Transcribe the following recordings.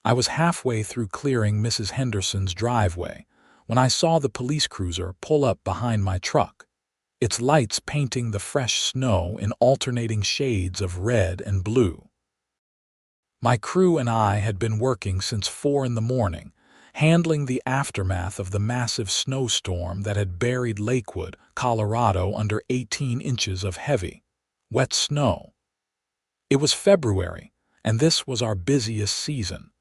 I was halfway through clearing Mrs. Henderson's driveway when I saw the police cruiser pull up behind my truck, its lights painting the fresh snow in alternating shades of red and blue. My crew and I had been working since 4 in the morning, handling the aftermath of the massive snowstorm that had buried Lakewood, Colorado under 18 inches of heavy, wet snow. It was February, and this was our busiest season.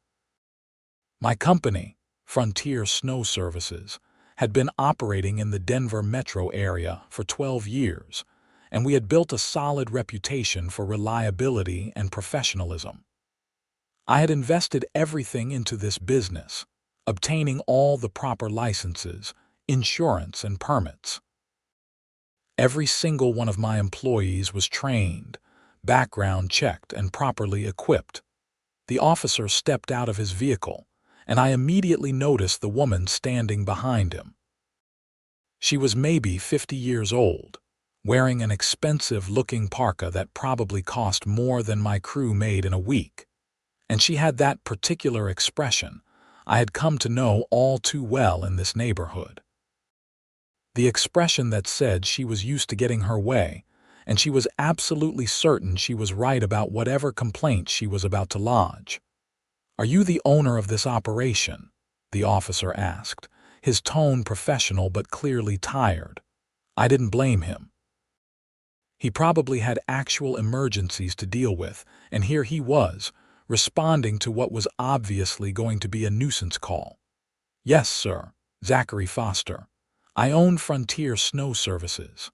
My company, Frontier Snow Services, had been operating in the Denver metro area for 12 years, and we had built a solid reputation for reliability and professionalism. I had invested everything into this business, obtaining all the proper licenses, insurance, and permits. Every single one of my employees was trained, background checked, and properly equipped. The officer stepped out of his vehicle, and I immediately noticed the woman standing behind him. She was maybe 50 years old, wearing an expensive-looking parka that probably cost more than my crew made in a week. And she had that particular expression I had come to know all too well in this neighborhood. The expression that said she was used to getting her way, and she was absolutely certain she was right about whatever complaint she was about to lodge. "Are you the owner of this operation?" the officer asked, his tone professional but clearly tired. I didn't blame him. He probably had actual emergencies to deal with, and here he was, responding to what was obviously going to be a nuisance call. "Yes, sir, Zachary Foster. I own Frontier Snow Services."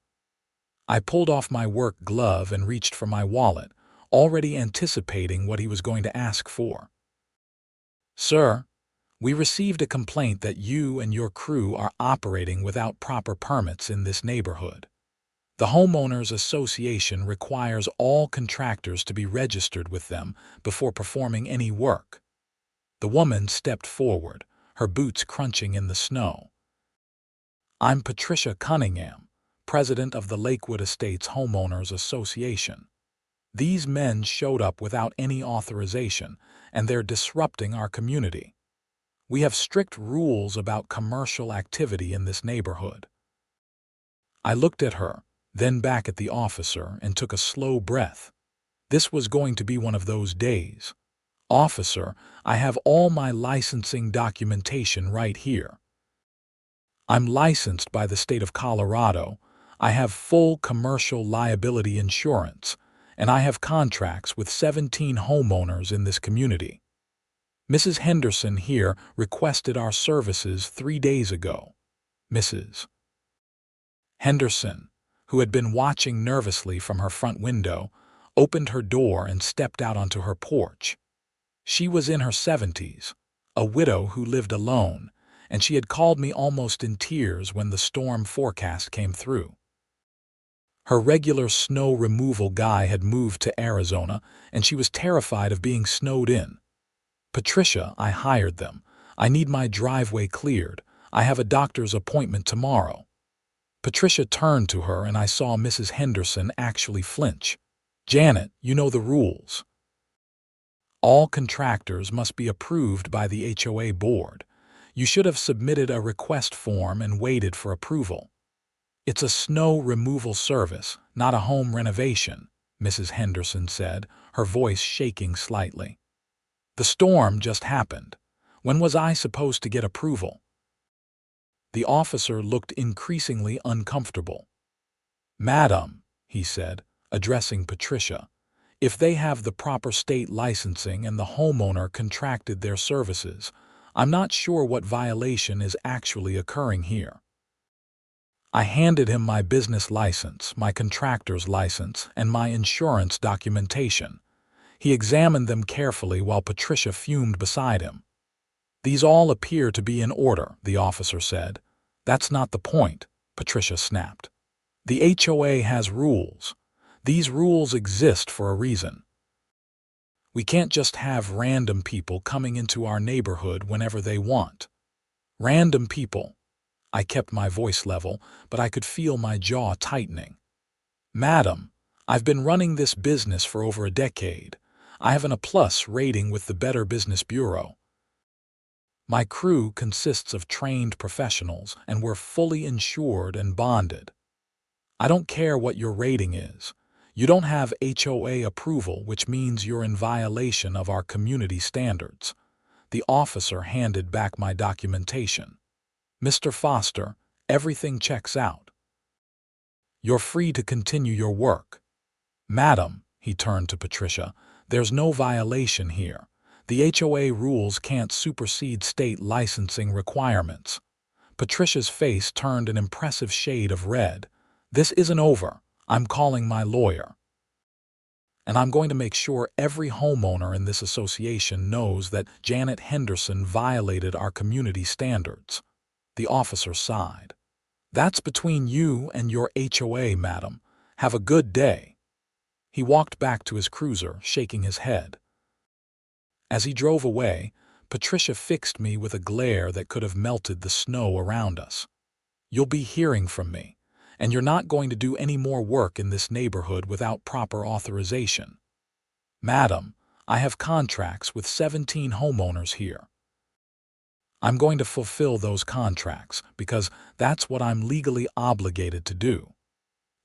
I pulled off my work glove and reached for my wallet, already anticipating what he was going to ask for. "Sir, we received a complaint that you and your crew are operating without proper permits in this neighborhood. The Homeowners Association requires all contractors to be registered with them before performing any work." The woman stepped forward, her boots crunching in the snow. "I'm Patricia Cunningham, president of the Lakewood Estates Homeowners Association. These men showed up without any authorization, and they're disrupting our community. We have strict rules about commercial activity in this neighborhood." I looked at her, then back at the officer, and took a slow breath. This was going to be one of those days. "Officer, I have all my licensing documentation right here. I'm licensed by the state of Colorado, I have full commercial liability insurance, and I have contracts with 17 homeowners in this community. Mrs. Henderson here requested our services 3 days ago." Mrs. Henderson, who had been watching nervously from her front window, opened her door and stepped out onto her porch. She was in her 70s, a widow who lived alone, and she had called me almost in tears when the storm forecast came through. Her regular snow removal guy had moved to Arizona, and she was terrified of being snowed in. "Patricia, I hired them. I need my driveway cleared. I have a doctor's appointment tomorrow." Patricia turned to her, and I saw Mrs. Henderson actually flinch. "Janet, you know the rules. All contractors must be approved by the HOA board. You should have submitted a request form and waited for approval. It's a snow removal service, not a home renovation," Mrs. Henderson said, her voice shaking slightly. "The storm just happened. When was I supposed to get approval?" The officer looked increasingly uncomfortable. "Madam," he said, addressing Patricia, "if they have the proper state licensing and the homeowner contracted their services, I'm not sure what violation is actually occurring here." I handed him my business license, my contractor's license, and my insurance documentation. He examined them carefully while Patricia fumed beside him. "These all appear to be in order," the officer said. "That's not the point," Patricia snapped. "The HOA has rules. These rules exist for a reason. We can't just have random people coming into our neighborhood whenever they want." Random people. I kept my voice level, but I could feel my jaw tightening. "Madam, I've been running this business for over a decade. I have an A+ rating with the Better Business Bureau. My crew consists of trained professionals, and we're fully insured and bonded. I don't care what your rating is. You don't have HOA approval, which means you're in violation of our community standards. The officer handed back my documentation. Mr. Foster, everything checks out. You're free to continue your work. Madam, he turned to Patricia, there's no violation here. The HOA rules can't supersede state licensing requirements. Patricia's face turned an impressive shade of red. This isn't over. I'm calling my lawyer. And I'm going to make sure every homeowner in this association knows that Janet Henderson violated our community standards. The officer sighed. That's between you and your HOA, madam. Have a good day. He walked back to his cruiser, shaking his head. As he drove away, Patricia fixed me with a glare that could have melted the snow around us. You'll be hearing from me, and you're not going to do any more work in this neighborhood without proper authorization. Madam, I have contracts with 17 homeowners here. I'm going to fulfill those contracts because that's what I'm legally obligated to do.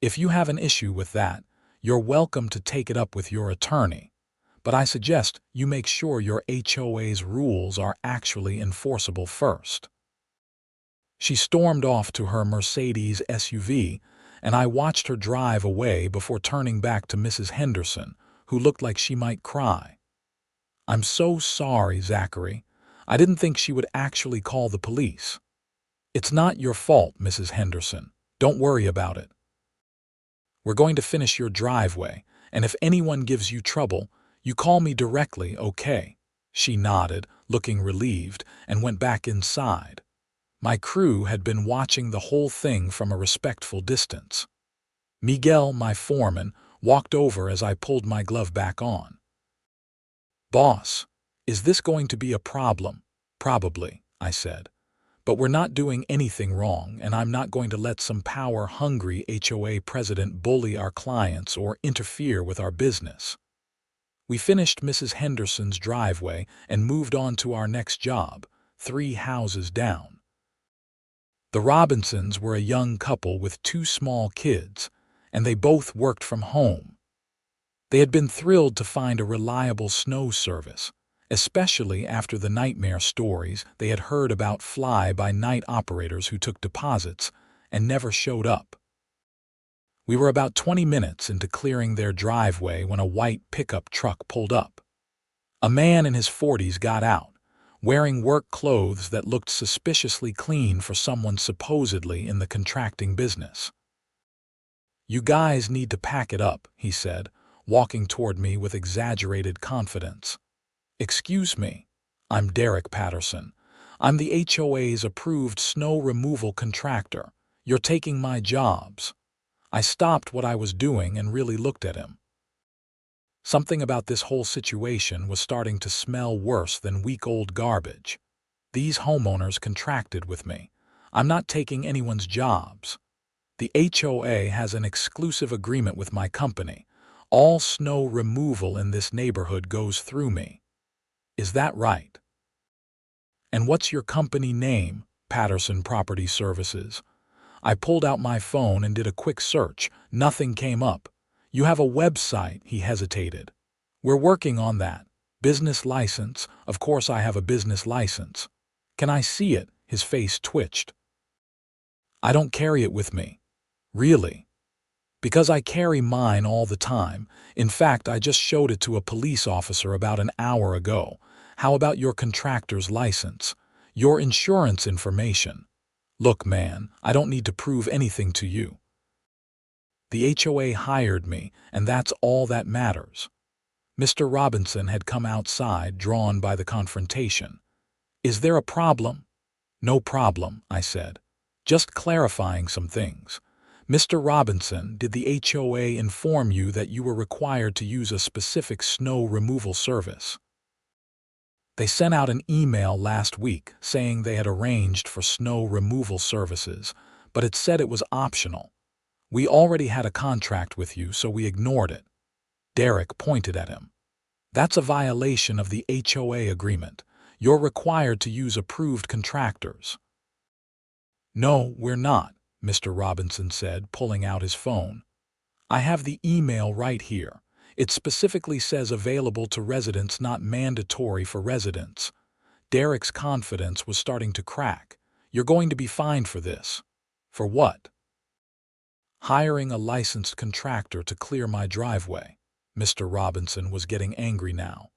If you have an issue with that, you're welcome to take it up with your attorney. But I suggest you make sure your HOA's rules are actually enforceable first. She stormed off to her Mercedes SUV, and I watched her drive away before turning back to Mrs. Henderson, who looked like she might cry. I'm so sorry, Zachary. I didn't think she would actually call the police. It's not your fault, Mrs. Henderson. Don't worry about it. We're going to finish your driveway, and if anyone gives you trouble, you call me directly, okay? She nodded, looking relieved, and went back inside. My crew had been watching the whole thing from a respectful distance. Miguel, my foreman, walked over as I pulled my glove back on. Boss, is this going to be a problem? Probably, I said. But we're not doing anything wrong, and I'm not going to let some power-hungry HOA president bully our clients or interfere with our business. We finished Mrs. Henderson's driveway and moved on to our next job, 3 houses down. The Robinsons were a young couple with 2 small kids, and they both worked from home. They had been thrilled to find a reliable snow service, especially after the nightmare stories they had heard about fly-by-night operators who took deposits and never showed up. We were about 20 minutes into clearing their driveway when a white pickup truck pulled up. A man in his 40s got out, wearing work clothes that looked suspiciously clean for someone supposedly in the contracting business. You guys need to pack it up, he said, walking toward me with exaggerated confidence. Excuse me, I'm Derek Patterson. I'm the HOA's approved snow removal contractor. You're taking my jobs. I stopped what I was doing and really looked at him. Something about this whole situation was starting to smell worse than week-old garbage. These homeowners contracted with me. I'm not taking anyone's jobs. The HOA has an exclusive agreement with my company. All snow removal in this neighborhood goes through me. Is that right? And what's your company name? Patterson Property Services. I pulled out my phone and did a quick search. Nothing came up. You have a website, he hesitated. We're working on that. Business license. Of course I have a business license. Can I see it? His face twitched. I don't carry it with me. Really? Because I carry mine all the time. In fact, I just showed it to a police officer about an hour ago. How about your contractor's license? Your insurance information? Look, man, I don't need to prove anything to you. The HOA hired me, and that's all that matters. Mr. Robinson had come outside, drawn by the confrontation. Is there a problem? No problem, I said. Just clarifying some things. Mr. Robinson, did the HOA inform you that you were required to use a specific snow removal service? They sent out an email last week saying they had arranged for snow removal services, but it said it was optional. We already had a contract with you, so we ignored it. Derek pointed at him. That's a violation of the HOA agreement. You're required to use approved contractors. No, we're not, Mr. Robinson said, pulling out his phone. I have the email right here. It specifically says available to residents, not mandatory for residents. Derek's confidence was starting to crack. You're going to be fined for this. For what? Hiring a licensed contractor to clear my driveway. Mr. Robinson was getting angry now.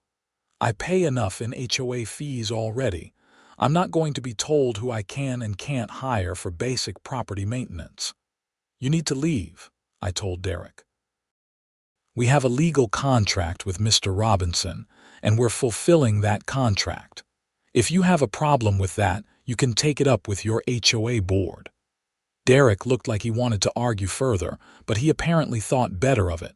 I pay enough in HOA fees already. I'm not going to be told who I can and can't hire for basic property maintenance. You need to leave, I told Derek. We have a legal contract with Mr. Robinson, and we're fulfilling that contract. If you have a problem with that, you can take it up with your HOA board. Derek looked like he wanted to argue further, but he apparently thought better of it.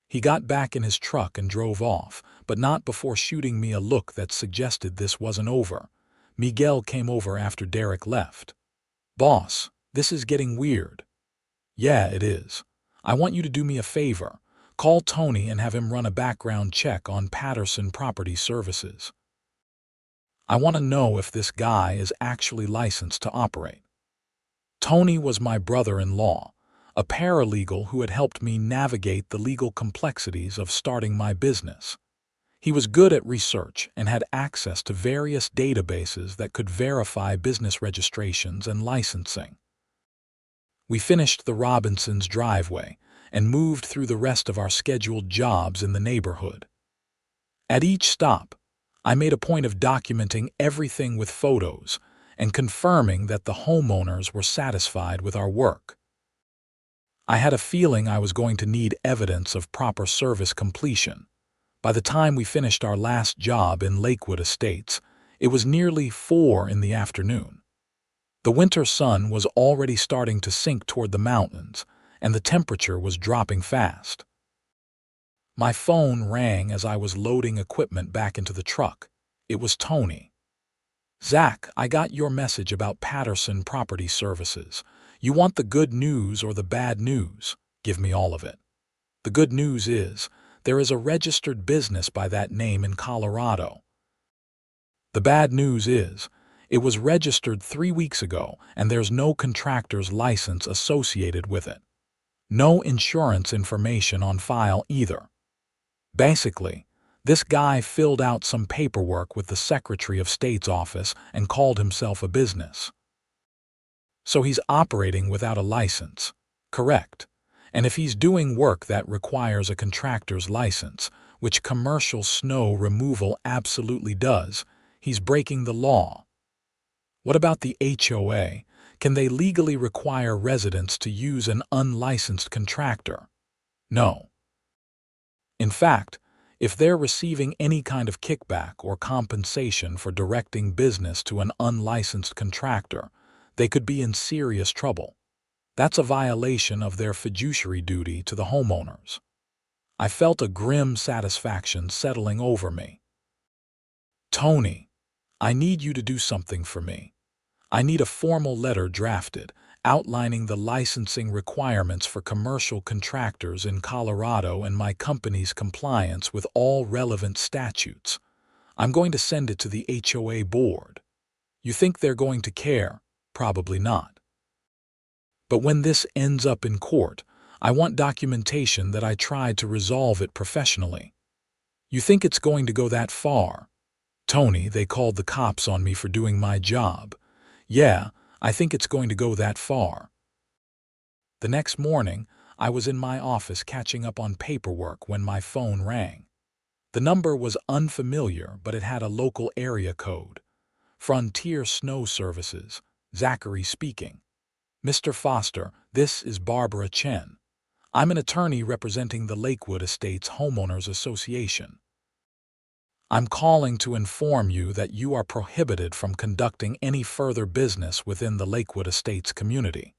He got back in his truck and drove off, but not before shooting me a look that suggested this wasn't over. Miguel came over after Derek left. Boss, this is getting weird. Yeah, it is. I want you to do me a favor. Call Tony and have him run a background check on Patterson Property Services. I want to know if this guy is actually licensed to operate. Tony was my brother-in-law, a paralegal who had helped me navigate the legal complexities of starting my business. He was good at research and had access to various databases that could verify business registrations and licensing. We finished the Robinsons' driveway and moved through the rest of our scheduled jobs in the neighborhood. At each stop, I made a point of documenting everything with photos and confirming that the homeowners were satisfied with our work. I had a feeling I was going to need evidence of proper service completion. By the time we finished our last job in Lakewood Estates, it was nearly 4 in the afternoon. The winter sun was already starting to sink toward the mountains, and the temperature was dropping fast. My phone rang as I was loading equipment back into the truck. It was Tony. Zach, I got your message about Patterson Property Services. You want the good news or the bad news? Give me all of it. The good news is, there is a registered business by that name in Colorado. The bad news is, it was registered 3 weeks ago and there's no contractor's license associated with it. No insurance information on file either. Basically, this guy filled out some paperwork with the Secretary of State's office and called himself a business. So he's operating without a license, correct? And if he's doing work that requires a contractor's license, which commercial snow removal absolutely does, he's breaking the law. What about the HOA? Can they legally require residents to use an unlicensed contractor? No. In fact, if they're receiving any kind of kickback or compensation for directing business to an unlicensed contractor, they could be in serious trouble. That's a violation of their fiduciary duty to the homeowners. I felt a grim satisfaction settling over me. Tony, I need you to do something for me. I need a formal letter drafted outlining the licensing requirements for commercial contractors in Colorado and my company's compliance with all relevant statutes. I'm going to send it to the HOA board. You think they're going to care? Probably not. But when this ends up in court, I want documentation that I tried to resolve it professionally. You think it's going to go that far? Tony, they called the cops on me for doing my job. Yeah, I think it's going to go that far. The next morning, I was in my office catching up on paperwork when my phone rang. The number was unfamiliar, but it had a local area code. Frontier Snow Services, Zachary speaking. Mr. Foster, this is Barbara Chen. I'm an attorney representing the Lakewood Estates Homeowners Association. I'm calling to inform you that you are prohibited from conducting any further business within the Lakewood Estates community.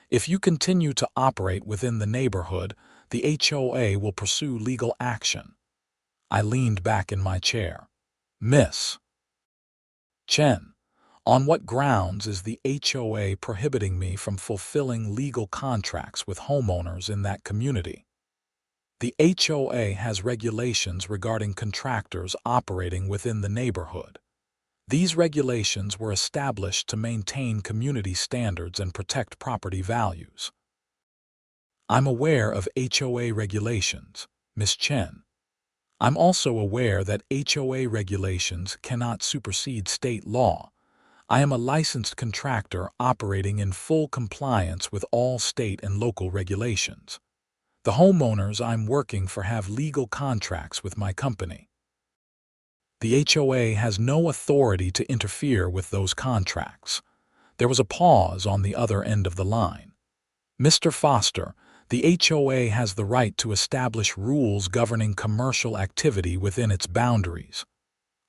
If you continue to operate within the neighborhood, the HOA will pursue legal action. I leaned back in my chair. Miss Chen, on what grounds is the HOA prohibiting me from fulfilling legal contracts with homeowners in that community? The HOA has regulations regarding contractors operating within the neighborhood. These regulations were established to maintain community standards and protect property values. I'm aware of HOA regulations, Ms. Chen. I'm also aware that HOA regulations cannot supersede state law. I am a licensed contractor operating in full compliance with all state and local regulations. The homeowners I'm working for have legal contracts with my company. The HOA has no authority to interfere with those contracts. There was a pause on the other end of the line. Mr. Foster, the HOA has the right to establish rules governing commercial activity within its boundaries.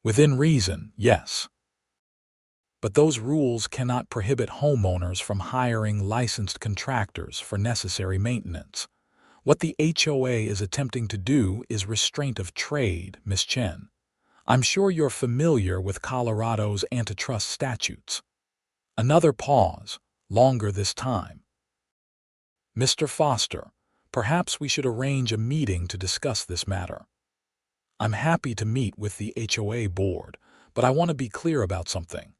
Within reason, yes. But those rules cannot prohibit homeowners from hiring licensed contractors for necessary maintenance. What the HOA is attempting to do is restraint of trade, Ms. Chen. I'm sure you're familiar with Colorado's antitrust statutes. Another pause, longer this time. Mr. Foster, perhaps we should arrange a meeting to discuss this matter. I'm happy to meet with the HOA board, but I want to be clear about something.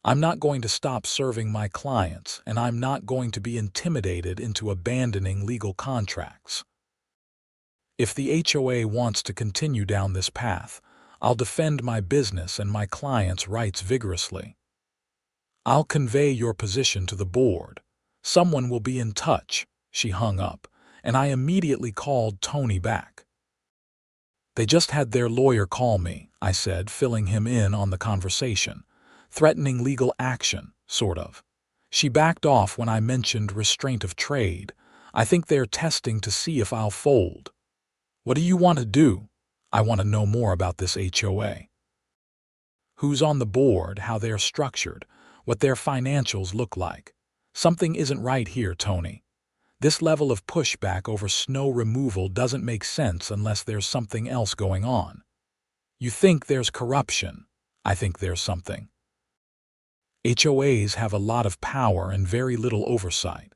I'm not going to stop serving my clients, and I'm not going to be intimidated into abandoning legal contracts. If the HOA wants to continue down this path, I'll defend my business and my clients' rights vigorously. I'll convey your position to the board. Someone will be in touch. She hung up, and I immediately called Tony back. They just had their lawyer call me, I said, filling him in on the conversation. Threatening legal action, sort of. She backed off when I mentioned restraint of trade. I think they're testing to see if I'll fold. What do you want to do? I want to know more about this HOA. Who's on the board, how they're structured, what their financials look like. Something isn't right here, Tony. This level of pushback over snow removal doesn't make sense unless there's something else going on. You think there's corruption. I think there's something. HOAs have a lot of power and very little oversight.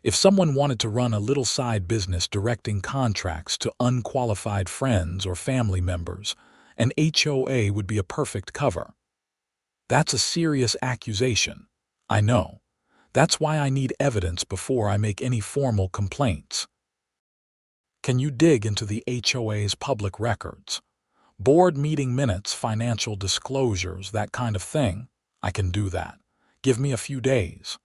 If someone wanted to run a little side business directing contracts to unqualified friends or family members, an HOA would be a perfect cover. That's a serious accusation. I know. That's why I need evidence before I make any formal complaints. Can you dig into the HOA's public records? Board meeting minutes, financial disclosures, that kind of thing? I can do that. Give me a few days.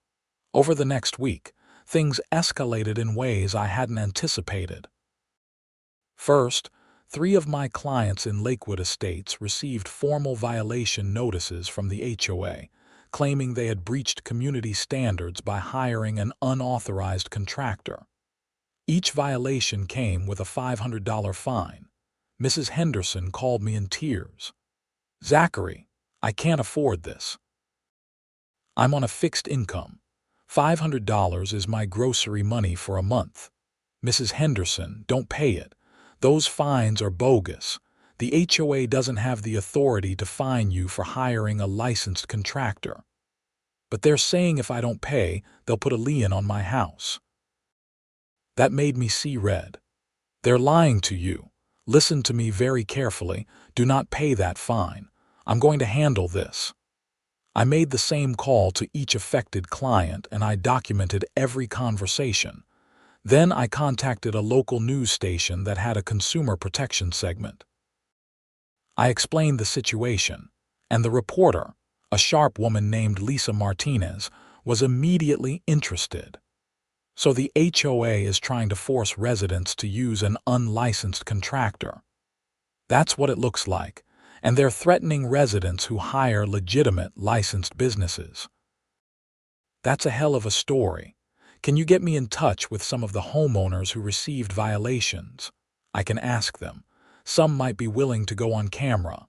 Over the next week, things escalated in ways I hadn't anticipated. First, 3 of my clients in Lakewood Estates received formal violation notices from the HOA, claiming they had breached community standards by hiring an unauthorized contractor. Each violation came with a $500 fine. Mrs. Henderson called me in tears. Zachary, I can't afford this. I'm on a fixed income. $500 is my grocery money for a month. Mrs. Henderson, don't pay it. Those fines are bogus. The HOA doesn't have the authority to fine you for hiring a licensed contractor. But they're saying if I don't pay, they'll put a lien on my house. That made me see red. They're lying to you. Listen to me very carefully. Do not pay that fine. I'm going to handle this. I made the same call to each affected client, and I documented every conversation. Then I contacted a local news station that had a consumer protection segment. I explained the situation, and the reporter, a sharp woman named Lisa Martinez, was immediately interested. So the HOA is trying to force residents to use an unlicensed contractor. That's what it looks like, and they're threatening residents who hire legitimate licensed businesses. That's a hell of a story. Can you get me in touch with some of the homeowners who received violations? I can ask them. Some might be willing to go on camera.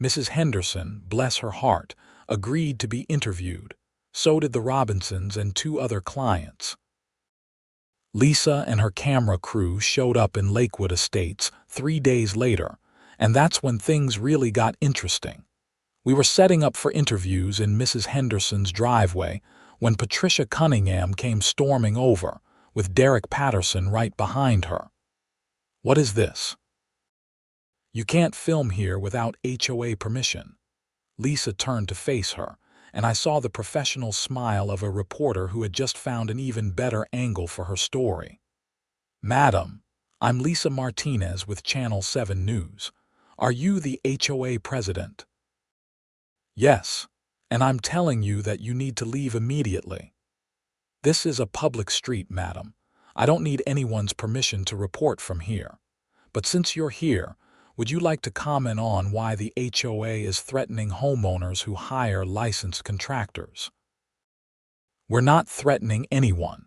Mrs. Henderson, bless her heart, agreed to be interviewed. So did the Robinsons and 2 other clients. Lisa and her camera crew showed up in Lakewood Estates 3 days later, and that's when things really got interesting. We were setting up for interviews in Mrs. Henderson's driveway when Patricia Cunningham came storming over, with Derek Patterson right behind her. What is this? You can't film here without HOA permission. Lisa turned to face her, and I saw the professional smile of a reporter who had just found an even better angle for her story. Madam, I'm Lisa Martinez with Channel 7 News. Are you the HOA president? Yes, and I'm telling you that you need to leave immediately. This is a public street, madam. I don't need anyone's permission to report from here. But since you're here, would you like to comment on why the HOA is threatening homeowners who hire licensed contractors? We're not threatening anyone.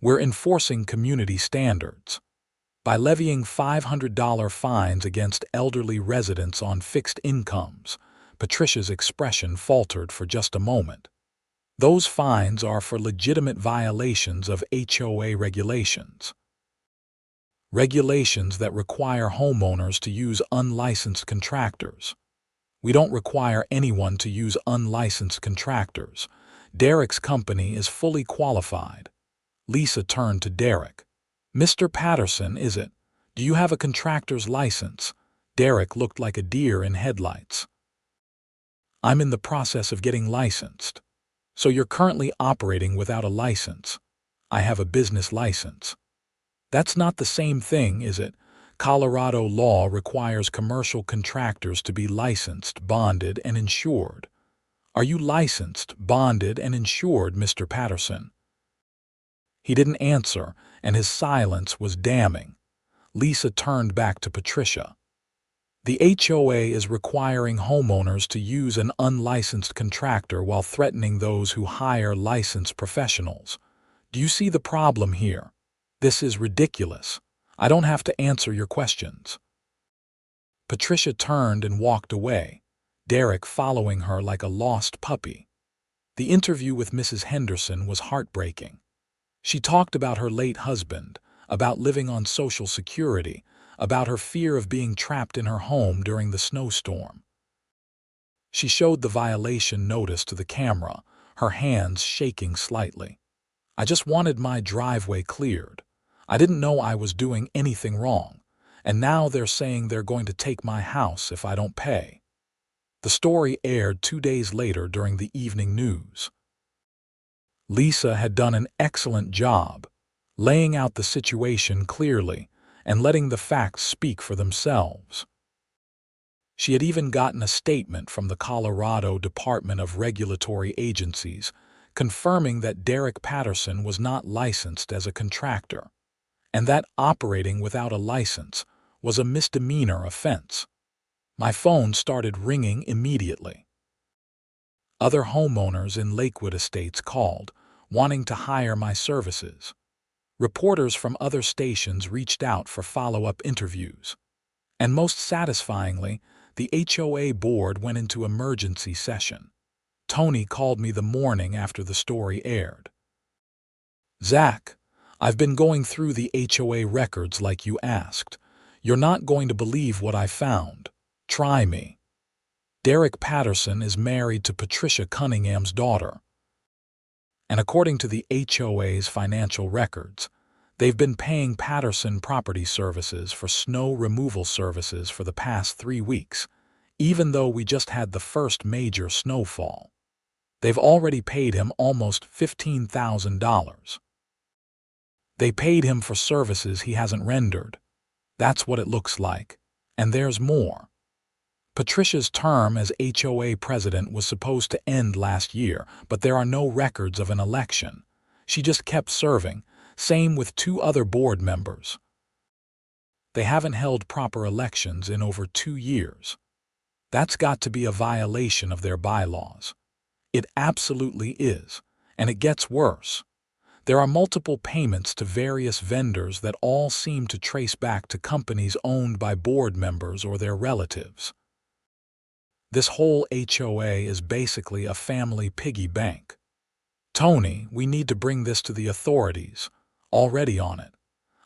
We're enforcing community standards. By levying $500 fines against elderly residents on fixed incomes, Patricia's expression faltered for just a moment. Those fines are for legitimate violations of HOA regulations. Regulations that require homeowners to use unlicensed contractors. We don't require anyone to use unlicensed contractors. Derek's company is fully qualified. Lisa turned to Derek. Mr. Patterson, is it? Do you have a contractor's license? Derek looked like a deer in headlights. I'm in the process of getting licensed. So you're currently operating without a license. I have a business license. That's not the same thing, is it? Colorado law requires commercial contractors to be licensed, bonded, and insured. Are you licensed, bonded, and insured, Mr. Patterson? He didn't answer, and his silence was damning. Lisa turned back to Patricia. The HOA is requiring homeowners to use an unlicensed contractor while threatening those who hire licensed professionals. Do you see the problem here? This is ridiculous. I don't have to answer your questions. Patricia turned and walked away, Derek following her like a lost puppy. The interview with Mrs. Henderson was heartbreaking. She talked about her late husband, about living on Social Security, about her fear of being trapped in her home during the snowstorm. She showed the violation notice to the camera, her hands shaking slightly. I just wanted my driveway cleared. I didn't know I was doing anything wrong, and now they're saying they're going to take my house if I don't pay. The story aired 2 days later during the evening news. Lisa had done an excellent job, laying out the situation clearly and letting the facts speak for themselves. She had even gotten a statement from the Colorado Department of Regulatory Agencies confirming that Derek Patterson was not licensed as a contractor, and that operating without a license was a misdemeanor offense. My phone started ringing immediately. Other homeowners in Lakewood Estates called, wanting to hire my services. Reporters from other stations reached out for follow-up interviews. And most satisfyingly, the HOA board went into emergency session. Tony called me the morning after the story aired. Zach, I've been going through the HOA records like you asked. You're not going to believe what I found. Try me. Derek Patterson is married to Patricia Cunningham's daughter. And according to the HOA's financial records, they've been paying Patterson Property Services for snow removal services for the past 3 weeks, even though we just had the first major snowfall. They've already paid him almost $15,000. They paid him for services he hasn't rendered. That's what it looks like. And there's more. Patricia's term as HOA president was supposed to end last year, but there are no records of an election. She just kept serving, same with 2 other board members. They haven't held proper elections in over 2 years. That's got to be a violation of their bylaws. It absolutely is, and it gets worse. There are multiple payments to various vendors that all seem to trace back to companies owned by board members or their relatives. This whole HOA is basically a family piggy bank. Tony, we need to bring this to the authorities. Already on it.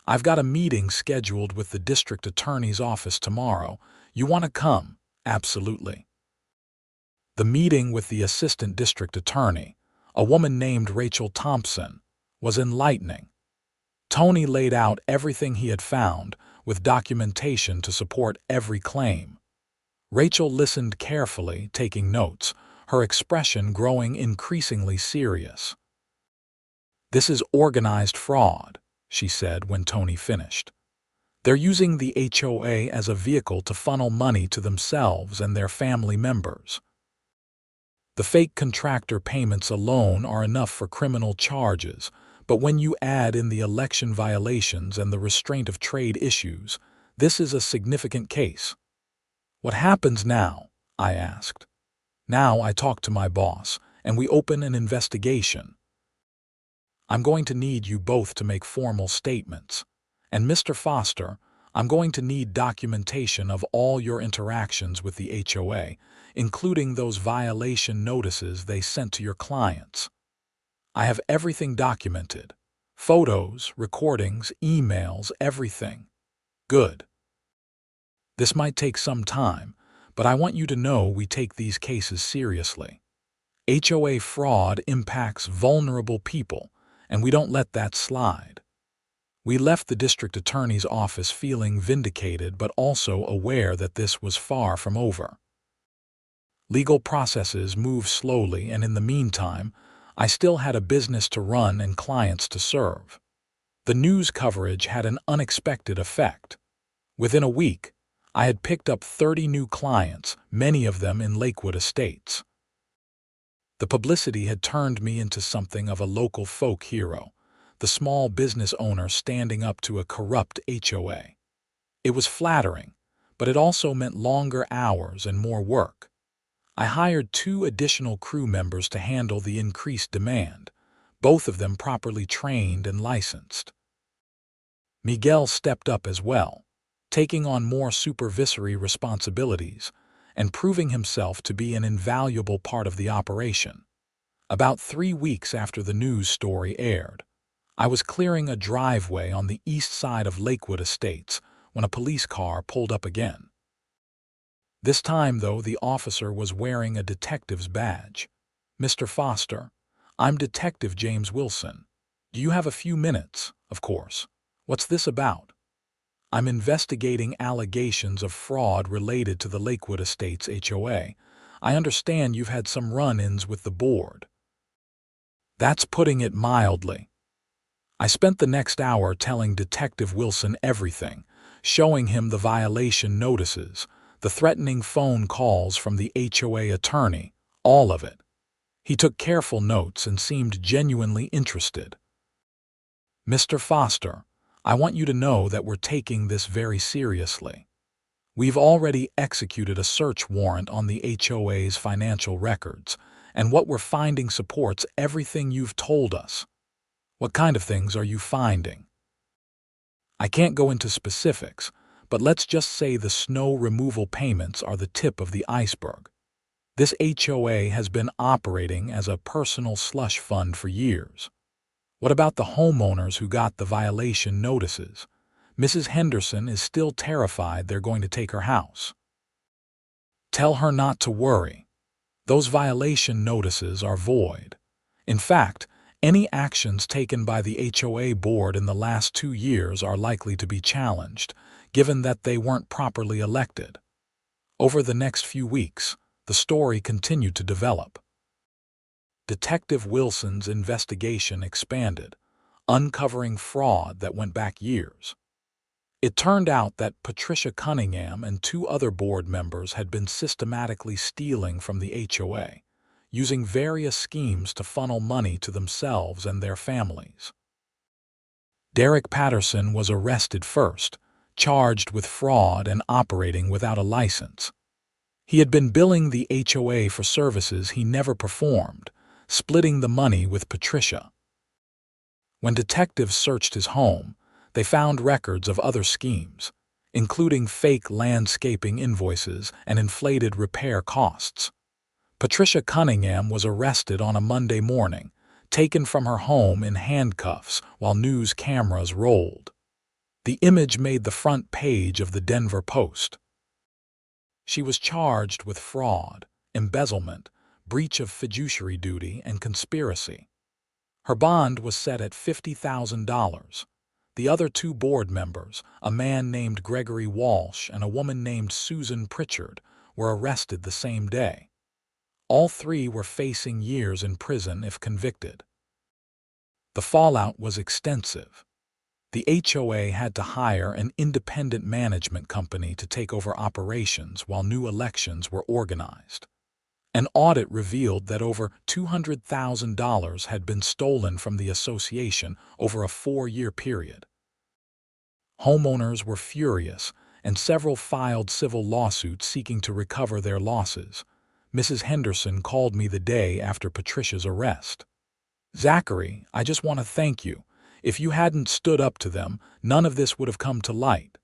I've got a meeting scheduled with the district attorney's office tomorrow. You want to come? Absolutely. The meeting with the assistant district attorney, a woman named Rachel Thompson, was enlightening. Tony laid out everything he had found, with documentation to support every claim. Rachel listened carefully, taking notes, her expression growing increasingly serious. "This is organized fraud," she said when Tony finished. "They're using the HOA as a vehicle to funnel money to themselves and their family members. The fake contractor payments alone are enough for criminal charges, but when you add in the election violations and the restraint of trade issues, this is a significant case." "What happens now?" I asked. "Now I talk to my boss, and we open an investigation. I'm going to need you both to make formal statements. And Mr. Foster, I'm going to need documentation of all your interactions with the HOA, including those violation notices they sent to your clients. I have everything documented. Photos, recordings, emails, everything." "Good. This might take some time, but I want you to know we take these cases seriously. HOA fraud impacts vulnerable people, and we don't let that slide." We left the district attorney's office feeling vindicated but also aware that this was far from over. Legal processes move slowly, and in the meantime, I still had a business to run and clients to serve. The news coverage had an unexpected effect. Within a week, I had picked up 30 new clients, many of them in Lakewood estates. The publicity had turned me into something of a local folk hero, the small business owner standing up to a corrupt HOA. It was flattering, but it also meant longer hours and more work. I hired 2 additional crew members to handle the increased demand, both of them properly trained and licensed. Miguel stepped up as well, taking on more supervisory responsibilities and proving himself to be an invaluable part of the operation. About 3 weeks after the news story aired, I was clearing a driveway on the east side of Lakewood Estates when a police car pulled up again. This time, though, the officer was wearing a detective's badge. "Mr. Foster, I'm Detective James Wilson. Do you have a few minutes?" "Of course. What's this about?" "I'm investigating allegations of fraud related to the Lakewood Estates HOA. I understand you've had some run-ins with the board." "That's putting it mildly." I spent the next hour telling Detective Wilson everything, showing him the violation notices, the threatening phone calls from the HOA attorney, all of it. He took careful notes and seemed genuinely interested. "Mr. Foster, I want you to know that we're taking this very seriously. We've already executed a search warrant on the HOA's financial records, and what we're finding supports everything you've told us." "What kind of things are you finding?" "I can't go into specifics, but let's just say the snow removal payments are the tip of the iceberg. This HOA has been operating as a personal slush fund for years." "What about the homeowners who got the violation notices? Mrs. Henderson is still terrified they're going to take her house." "Tell her not to worry. Those violation notices are void. In fact, any actions taken by the HOA board in the last 2 years are likely to be challenged, given that they weren't properly elected." Over the next few weeks, the story continued to develop. Detective Wilson's investigation expanded, uncovering fraud that went back years. It turned out that Patricia Cunningham and 2 other board members had been systematically stealing from the HOA, using various schemes to funnel money to themselves and their families. Derek Patterson was arrested first, charged with fraud and operating without a license. He had been billing the HOA for services he never performed, splitting the money with Patricia. When detectives searched his home, they found records of other schemes, including fake landscaping invoices and inflated repair costs. Patricia Cunningham was arrested on a Monday morning, taken from her home in handcuffs while news cameras rolled. The image made the front page of the Denver Post. She was charged with fraud, embezzlement, breach of fiduciary duty, and conspiracy. Her bond was set at $50,000. The other two board members, a man named Gregory Walsh and a woman named Susan Pritchard, were arrested the same day. All three were facing years in prison if convicted. The fallout was extensive. The HOA had to hire an independent management company to take over operations while new elections were organized. An audit revealed that over $200,000 had been stolen from the association over a 4-year period. Homeowners were furious, and several filed civil lawsuits seeking to recover their losses. Mrs. Henderson called me the day after Patricia's arrest. "Zachary, I just want to thank you. If you hadn't stood up to them, none of this would have come to light."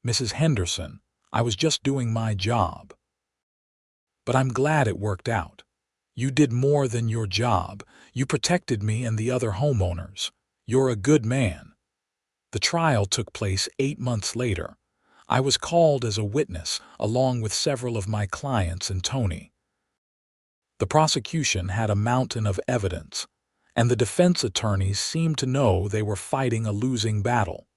"Mrs. Henderson, I was just doing my job." "But I'm glad it worked out. You did more than your job. You protected me and the other homeowners. You're a good man." The trial took place 8 months later. I was called as a witness, along with several of my clients and Tony. The prosecution had a mountain of evidence, and the defense attorneys seemed to know they were fighting a losing battle.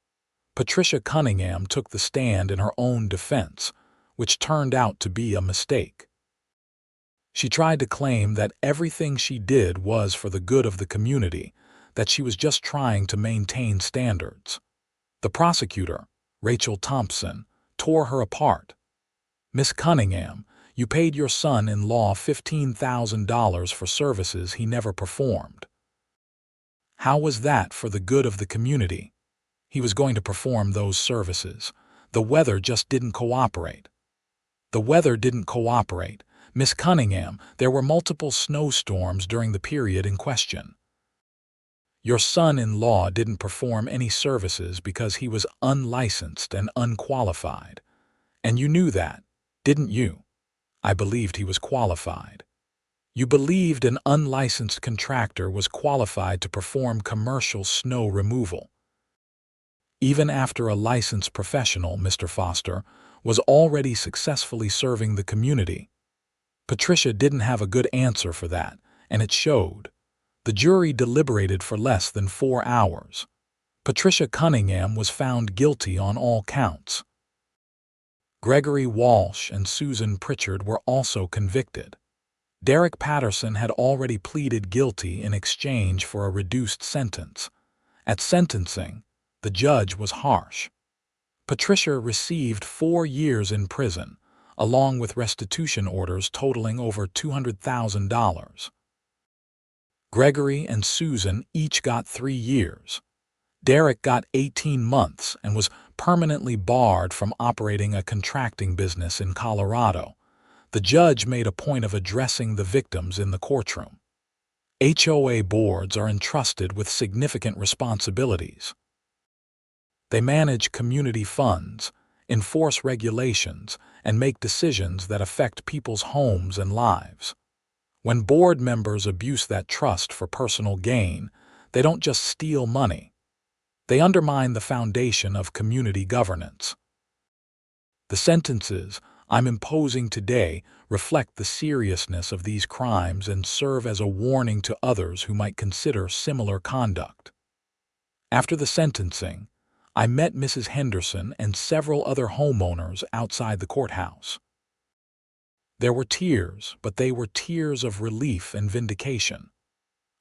Patricia Cunningham took the stand in her own defense, which turned out to be a mistake. She tried to claim that everything she did was for the good of the community, that she was just trying to maintain standards. The prosecutor, Rachel Thompson, tore her apart. "Miss Cunningham, you paid your son-in-law $15,000 for services he never performed. How was that for the good of the community? He was going to perform those services. The weather just didn't cooperate." "The weather didn't cooperate. Miss Cunningham, there were multiple snowstorms during the period in question. Your son-in-law didn't perform any services because he was unlicensed and unqualified. And you knew that, didn't you?" "I believed he was qualified." "You believed an unlicensed contractor was qualified to perform commercial snow removal. Even after a licensed professional, Mr. Foster, was already successfully serving the community." Patricia didn't have a good answer for that, and it showed. The jury deliberated for less than 4 hours. Patricia Cunningham was found guilty on all counts. Gregory Walsh and Susan Pritchard were also convicted. Derek Patterson had already pleaded guilty in exchange for a reduced sentence. At sentencing, the judge was harsh. Patricia received 4 years in prison, along with restitution orders totaling over $200,000. Gregory and Susan each got 3 years. Derek got 18 months and was permanently barred from operating a contracting business in Colorado. The judge made a point of addressing the victims in the courtroom. HOA boards are entrusted with significant responsibilities. They manage community funds, enforce regulations, and make decisions that affect people's homes and lives. When board members abuse that trust for personal gain, they don't just steal money. They undermine the foundation of community governance. The sentences I'm imposing today reflect the seriousness of these crimes and serve as a warning to others who might consider similar conduct. After the sentencing, I met Mrs. Henderson and several other homeowners outside the courthouse. There were tears, but they were tears of relief and vindication.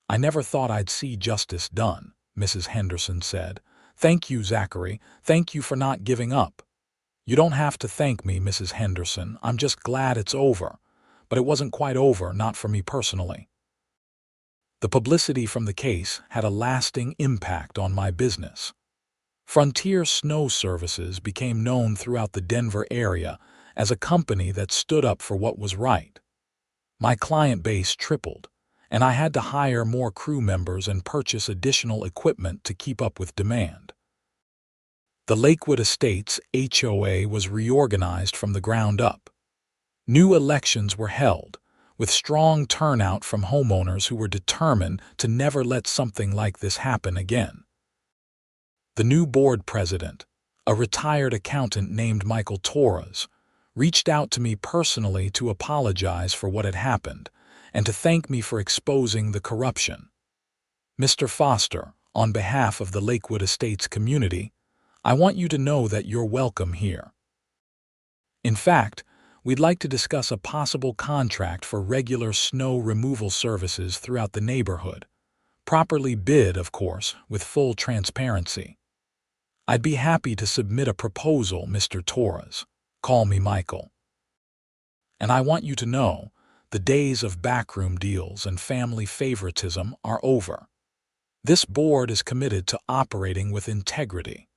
"I never thought I'd see justice done," Mrs. Henderson said. "Thank you, Zachary. Thank you for not giving up." "You don't have to thank me, Mrs. Henderson. I'm just glad it's over." But it wasn't quite over, not for me personally. The publicity from the case had a lasting impact on my business. Frontier Snow Services became known throughout the Denver area as a company that stood up for what was right. My client base tripled, and I had to hire more crew members and purchase additional equipment to keep up with demand. The Lakewood Estates HOA was reorganized from the ground up. New elections were held, with strong turnout from homeowners who were determined to never let something like this happen again. The new board president, a retired accountant named Michael Torres, reached out to me personally to apologize for what had happened and to thank me for exposing the corruption. "Mr. Foster, On behalf of the Lakewood Estates community, I want you to know that you're welcome here. In fact, we'd like to discuss a possible contract for regular snow removal services throughout the neighborhood. Properly bid, of course, with full transparency. I'd be happy to submit a proposal, Mr. Torres. Call me Michael. And I want you to know, the days of backroom deals and family favoritism are over. This board is committed to operating with integrity.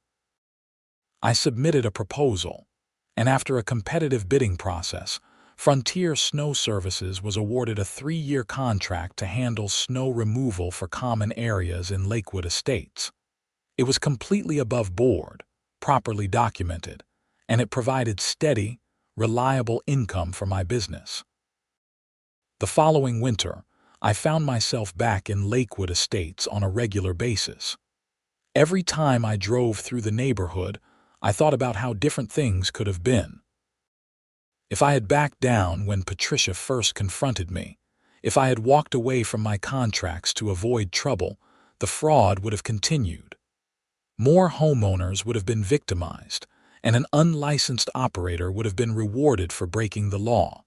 I submitted a proposal, and after a competitive bidding process, Frontier Snow Services was awarded a 3-year contract to handle snow removal for common areas in Lakewood Estates. It was completely above board, properly documented, and it provided steady, reliable income for my business. The following winter, I found myself back in Lakewood Estates on a regular basis. Every time I drove through the neighborhood, I thought about how different things could have been. If I had backed down when Patricia first confronted me, if I had walked away from my contracts to avoid trouble, the fraud would have continued. More homeowners would have been victimized, and an unlicensed operator would have been rewarded for breaking the law.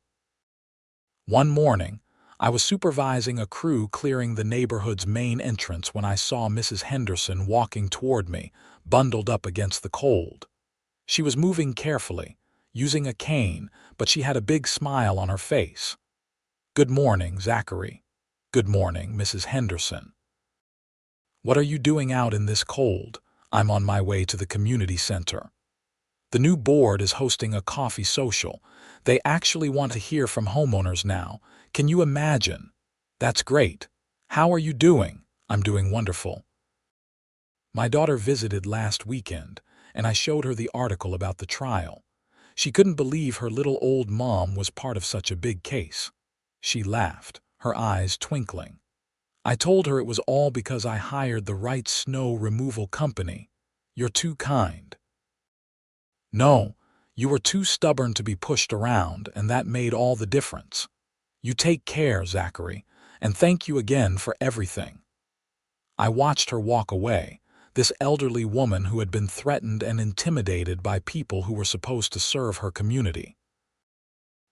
One morning, I was supervising a crew clearing the neighborhood's main entrance when I saw Mrs. Henderson walking toward me, bundled up against the cold. She was moving carefully, using a cane, but she had a big smile on her face. "Good morning, Zachary." "Good morning, Mrs. Henderson." "What are you doing out in this cold?" "I'm on my way to the community center. The new board is hosting a coffee social. They actually want to hear from homeowners now. Can you imagine? That's great. How are you doing?" "I'm doing wonderful. My daughter visited last weekend, and I showed her the article about the trial. She couldn't believe her little old mom was part of such a big case. She laughed, her eyes twinkling. I told her it was all because I hired the right snow removal company. You're too kind. No, you were too stubborn to be pushed around, and that made all the difference. You take care, Zachary, and thank you again for everything. I watched her walk away, this elderly woman who had been threatened and intimidated by people who were supposed to serve her community.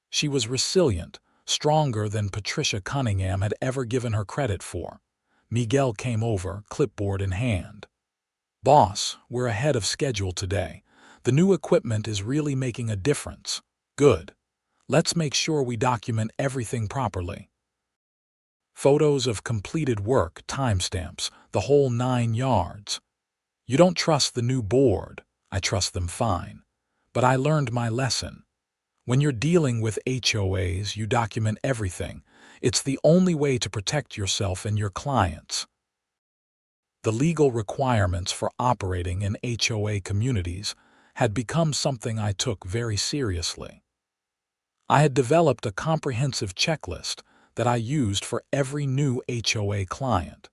She was resilient, stronger than Patricia Cunningham had ever given her credit for. Miguel came over, clipboard in hand. "Boss, we're ahead of schedule today. The new equipment is really making a difference." "Good. Let's make sure we document everything properly." Photos of completed work, timestamps, the whole 9 yards. You don't trust the new board. I trust them fine. But I learned my lesson. When you're dealing with HOAs, you document everything. It's the only way to protect yourself and your clients. The legal requirements for operating in HOA communities had become something I took very seriously. I had developed a comprehensive checklist that I used for every new HOA client.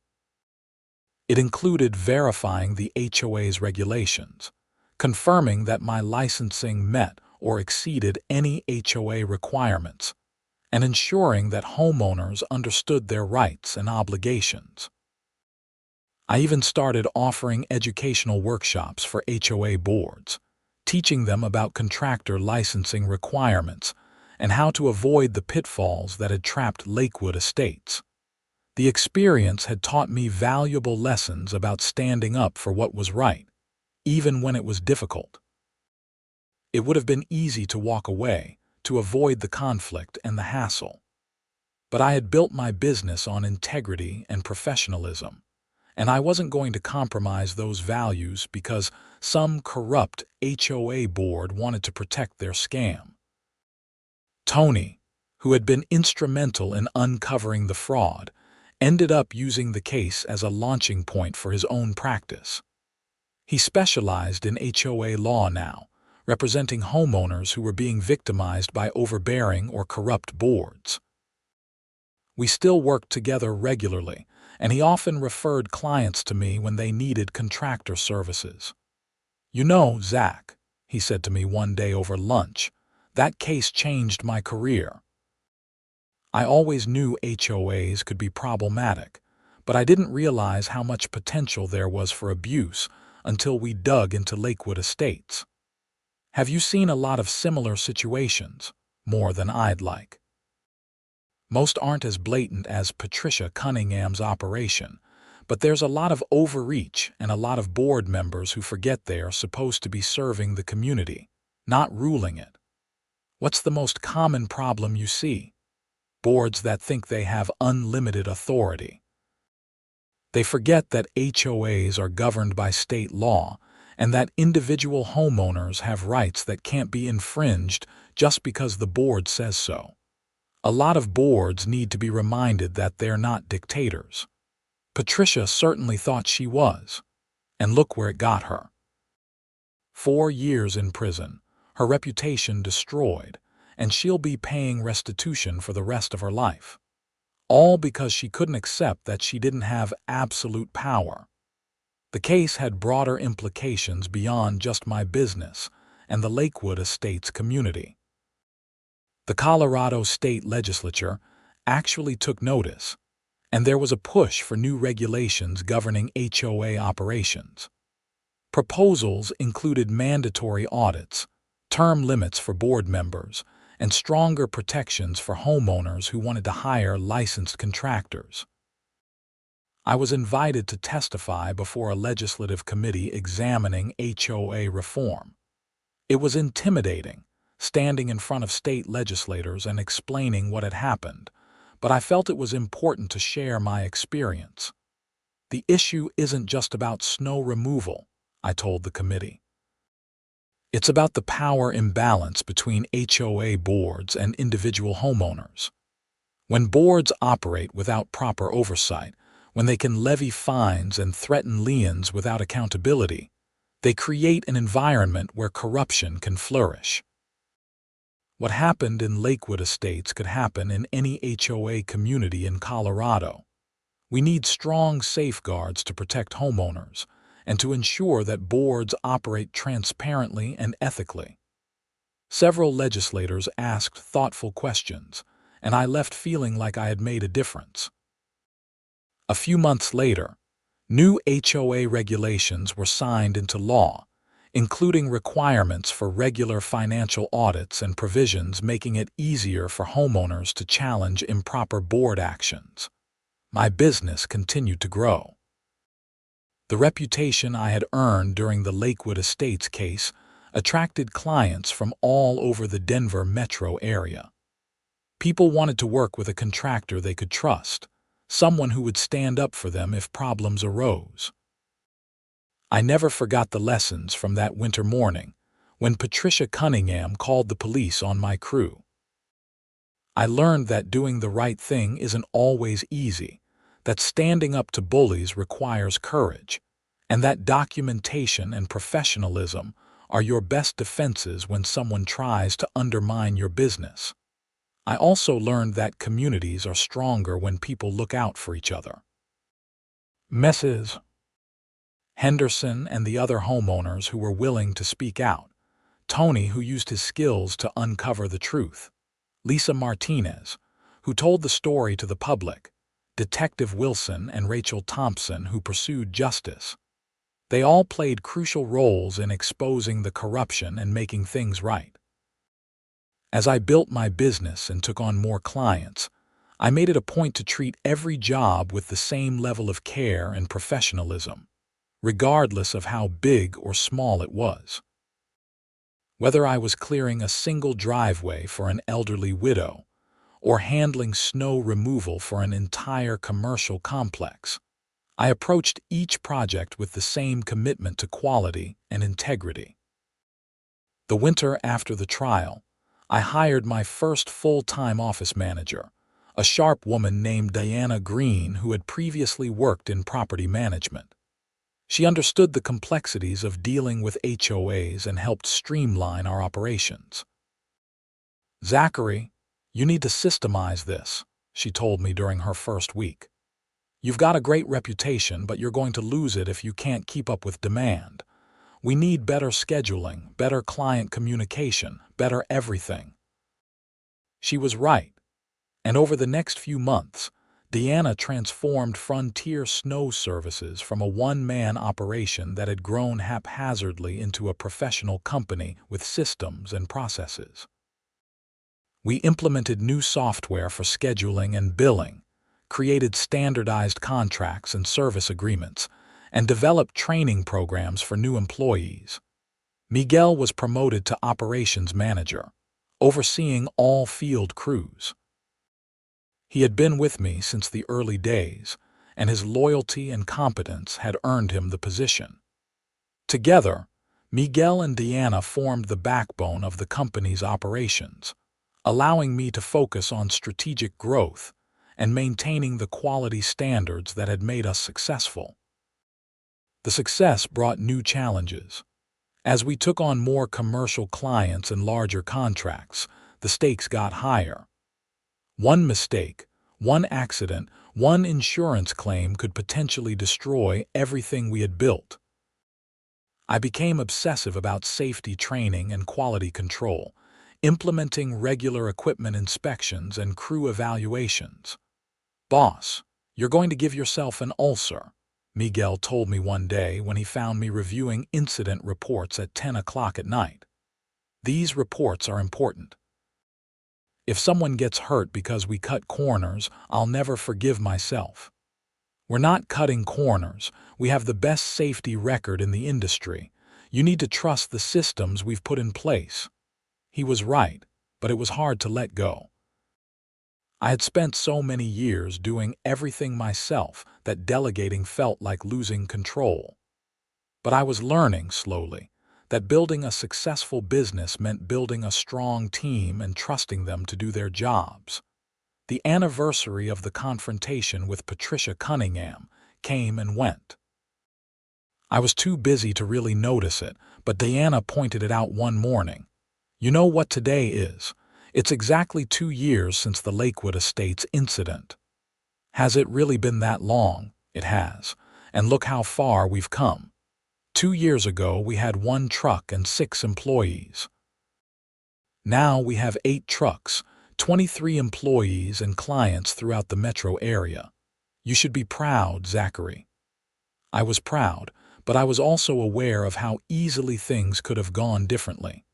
It included verifying the HOA's regulations, confirming that my licensing met or exceeded any HOA requirements, and ensuring that homeowners understood their rights and obligations. I even started offering educational workshops for HOA boards, teaching them about contractor licensing requirements and how to avoid the pitfalls that had trapped Lakewood Estates. The experience had taught me valuable lessons about standing up for what was right, even when it was difficult. It would have been easy to walk away, to avoid the conflict and the hassle. But I had built my business on integrity and professionalism, and I wasn't going to compromise those values because some corrupt HOA board wanted to protect their scam. Tony, who had been instrumental in uncovering the fraud, ended up using the case as a launching point for his own practice. He specialized in HOA law now, representing homeowners who were being victimized by overbearing or corrupt boards. We still worked together regularly, and he often referred clients to me when they needed contractor services. "You know, Zach," he said to me one day over lunch, "that case changed my career. I always knew HOAs could be problematic, but I didn't realize how much potential there was for abuse until we dug into Lakewood Estates. Have you seen a lot of similar situations? More than I'd like. Most aren't as blatant as Patricia Cunningham's operation, but there's a lot of overreach and a lot of board members who forget they are supposed to be serving the community, not ruling it. What's the most common problem you see? Boards that think they have unlimited authority. They forget that HOAs are governed by state law and that individual homeowners have rights that can't be infringed just because the board says so. A lot of boards need to be reminded that they're not dictators. Patricia certainly thought she was, and look where it got her. 4 years in prison, her reputation destroyed, and she'll be paying restitution for the rest of her life. All because she couldn't accept that she didn't have absolute power. The case had broader implications beyond just my business and the Lakewood Estates community. The Colorado State Legislature actually took notice, and there was a push for new regulations governing HOA operations. Proposals included mandatory audits, term limits for board members, and stronger protections for homeowners who wanted to hire licensed contractors. I was invited to testify before a legislative committee examining HOA reform. It was intimidating, standing in front of state legislators and explaining what had happened, but I felt it was important to share my experience. The issue isn't just about snow removal, I told the committee. It's about the power imbalance between HOA boards and individual homeowners. When boards operate without proper oversight, when they can levy fines and threaten liens without accountability, they create an environment where corruption can flourish. What happened in Lakewood Estates could happen in any HOA community in Colorado. We need strong safeguards to protect homeowners and to ensure that boards operate transparently and ethically. Several legislators asked thoughtful questions, and I left feeling like I had made a difference. A few months later, new HOA regulations were signed into law, including requirements for regular financial audits and provisions making it easier for homeowners to challenge improper board actions. My business continued to grow. The reputation I had earned during the Lakewood Estates case attracted clients from all over the Denver metro area. People wanted to work with a contractor they could trust, someone who would stand up for them if problems arose. I never forgot the lessons from that winter morning when Patricia Cunningham called the police on my crew. I learned that doing the right thing isn't always easy, that standing up to bullies requires courage, and that documentation and professionalism are your best defenses when someone tries to undermine your business. I also learned that communities are stronger when people look out for each other. Mrs. Henderson and the other homeowners who were willing to speak out, Tony, who used his skills to uncover the truth, Lisa Martinez, who told the story to the public, Detective Wilson and Rachel Thompson, who pursued justice. They all played crucial roles in exposing the corruption and making things right. As I built my business and took on more clients, I made it a point to treat every job with the same level of care and professionalism, regardless of how big or small it was. Whether I was clearing a single driveway for an elderly widow or handling snow removal for an entire commercial complex, I approached each project with the same commitment to quality and integrity. The winter after the trial, I hired my first full-time office manager, a sharp woman named Diana Green who had previously worked in property management. She understood the complexities of dealing with HOAs and helped streamline our operations. "Zachary, you need to systemize this," she told me during her first week. "You've got a great reputation, but you're going to lose it if you can't keep up with demand. We need better scheduling, better client communication, better everything." She was right, and over the next few months, Deanna transformed Frontier Snow Services from a one-man operation that had grown haphazardly into a professional company with systems and processes. We implemented new software for scheduling and billing, created standardized contracts and service agreements, and developed training programs for new employees. Miguel was promoted to operations manager, overseeing all field crews. He had been with me since the early days, and his loyalty and competence had earned him the position. Together, Miguel and Deanna formed the backbone of the company's operations, allowing me to focus on strategic growth and maintaining the quality standards that had made us successful. The success brought new challenges. As we took on more commercial clients and larger contracts, the stakes got higher. One mistake, one accident, one insurance claim could potentially destroy everything we had built. I became obsessive about safety training and quality control, implementing regular equipment inspections and crew evaluations. "Boss, you're going to give yourself an ulcer," Miguel told me one day when he found me reviewing incident reports at 10 o'clock at night. "These reports are important. If someone gets hurt because we cut corners, I'll never forgive myself. We're not cutting corners. We have the best safety record in the industry. You need to trust the systems we've put in place." He was right, but it was hard to let go. I had spent so many years doing everything myself that delegating felt like losing control. But I was learning slowly that building a successful business meant building a strong team and trusting them to do their jobs. The anniversary of the confrontation with Patricia Cunningham came and went. I was too busy to really notice it, but Deanna pointed it out one morning. "You know what today is? It's exactly 2 years since the Lakewood Estates incident." Has it really been that long? It has. And look how far we've come. 2 years ago, we had 1 truck and 6 employees. Now we have 8 trucks, 23 employees and clients throughout the metro area. You should be proud, Zachary. I was proud, but I was also aware of how easily things could have gone differently.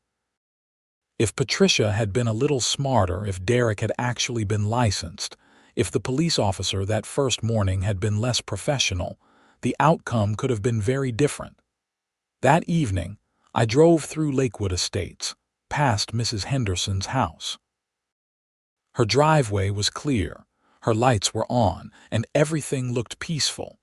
If Patricia had been a little smarter, if Derek had actually been licensed, if the police officer that first morning had been less professional, the outcome could have been very different. That evening, I drove through Lakewood Estates, past Mrs. Henderson's house. Her driveway was clear, her lights were on, and everything looked peaceful.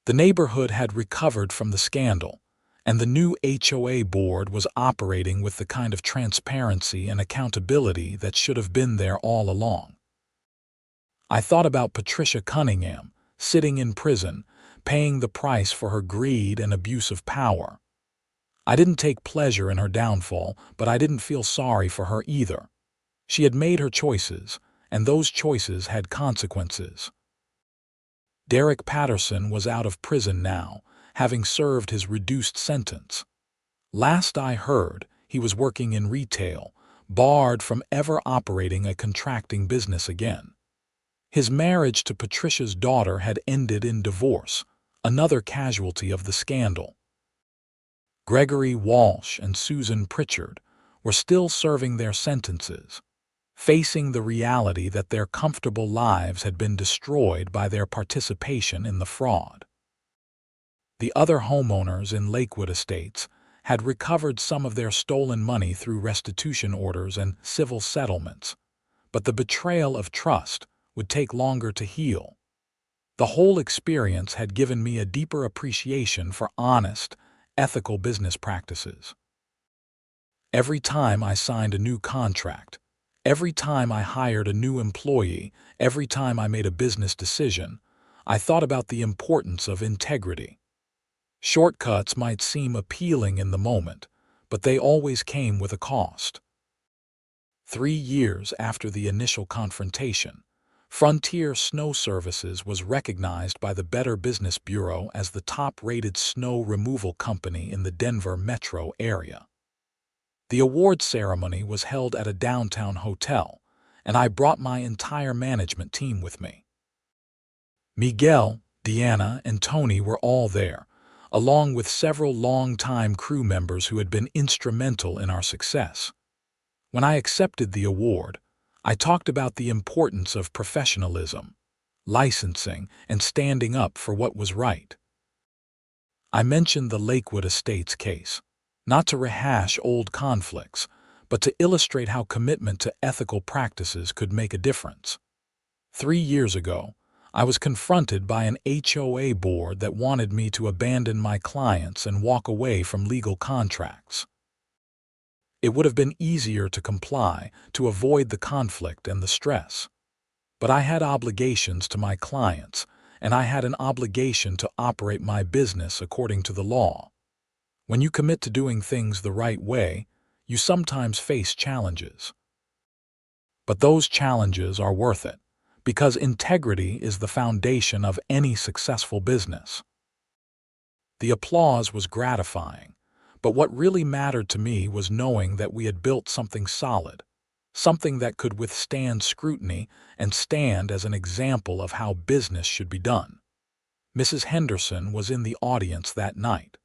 The neighborhood had recovered from the scandal, and the new HOA board was operating with the kind of transparency and accountability that should have been there all along. I thought about Patricia Cunningham, sitting in prison, paying the price for her greed and abuse of power. I didn't take pleasure in her downfall, but I didn't feel sorry for her either. She had made her choices, and those choices had consequences. Derek Patterson was out of prison now, having served his reduced sentence. Last I heard, he was working in retail, barred from ever operating a contracting business again. His marriage to Patricia's daughter had ended in divorce, another casualty of the scandal. Gregory Walsh and Susan Pritchard were still serving their sentences, facing the reality that their comfortable lives had been destroyed by their participation in the fraud. The other homeowners in Lakewood Estates had recovered some of their stolen money through restitution orders and civil settlements, but the betrayal of trust would take longer to heal. The whole experience had given me a deeper appreciation for honest, ethical business practices. Every time I signed a new contract, every time I hired a new employee, every time I made a business decision, I thought about the importance of integrity. Shortcuts might seem appealing in the moment, but they always came with a cost. 3 years after the initial confrontation, Frontier Snow Services was recognized by the Better Business Bureau as the top-rated snow removal company in the Denver metro area. The award ceremony was held at a downtown hotel, and I brought my entire management team with me. Miguel, Deanna, and Tony were all there, along with several long-time crew members who had been instrumental in our success. When I accepted the award, I talked about the importance of professionalism, licensing, and standing up for what was right. I mentioned the Lakewood Estates case, not to rehash old conflicts, but to illustrate how commitment to ethical practices could make a difference. 3 years ago, I was confronted by an HOA board that wanted me to abandon my clients and walk away from legal contracts. It would have been easier to comply, to avoid the conflict and the stress. But I had obligations to my clients, and I had an obligation to operate my business according to the law. When you commit to doing things the right way, you sometimes face challenges. But those challenges are worth it, because integrity is the foundation of any successful business. The applause was gratifying, but what really mattered to me was knowing that we had built something solid, something that could withstand scrutiny and stand as an example of how business should be done. Mrs. Henderson was in the audience that night.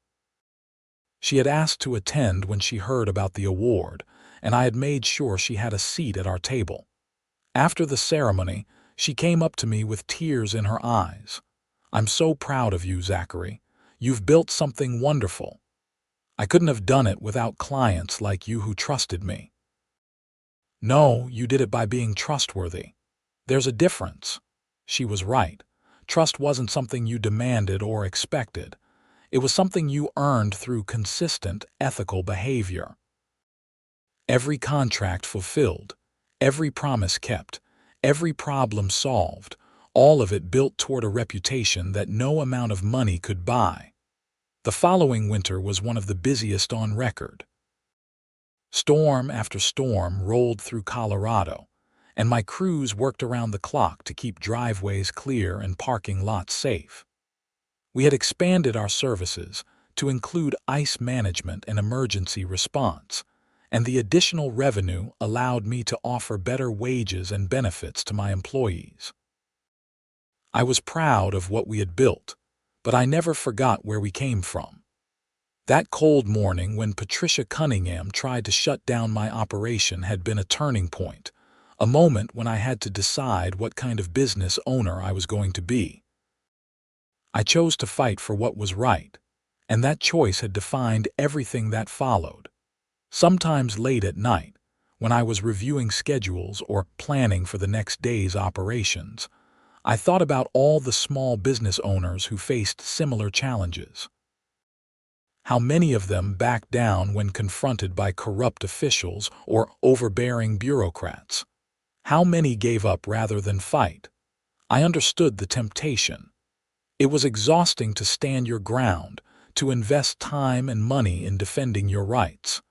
She had asked to attend when she heard about the award, and I had made sure she had a seat at our table. After the ceremony, she came up to me with tears in her eyes. "I'm so proud of you, Zachary. You've built something wonderful. I couldn't have done it without clients like you who trusted me." "No, you did it by being trustworthy. There's a difference." She was right. Trust wasn't something you demanded or expected. It was something you earned through consistent, ethical behavior. Every contract fulfilled, every promise kept, every problem solved, all of it built toward a reputation that no amount of money could buy. The following winter was one of the busiest on record. Storm after storm rolled through Colorado, and my crews worked around the clock to keep driveways clear and parking lots safe. We had expanded our services to include ice management and emergency response, and the additional revenue allowed me to offer better wages and benefits to my employees. I was proud of what we had built, but I never forgot where we came from. That cold morning when Patricia Cunningham tried to shut down my operation had been a turning point, a moment when I had to decide what kind of business owner I was going to be. I chose to fight for what was right, and that choice had defined everything that followed. Sometimes late at night, when I was reviewing schedules or planning for the next day's operations, I thought about all the small business owners who faced similar challenges. How many of them backed down when confronted by corrupt officials or overbearing bureaucrats? How many gave up rather than fight? I understood the temptation. It was exhausting to stand your ground, to invest time and money in defending your rights.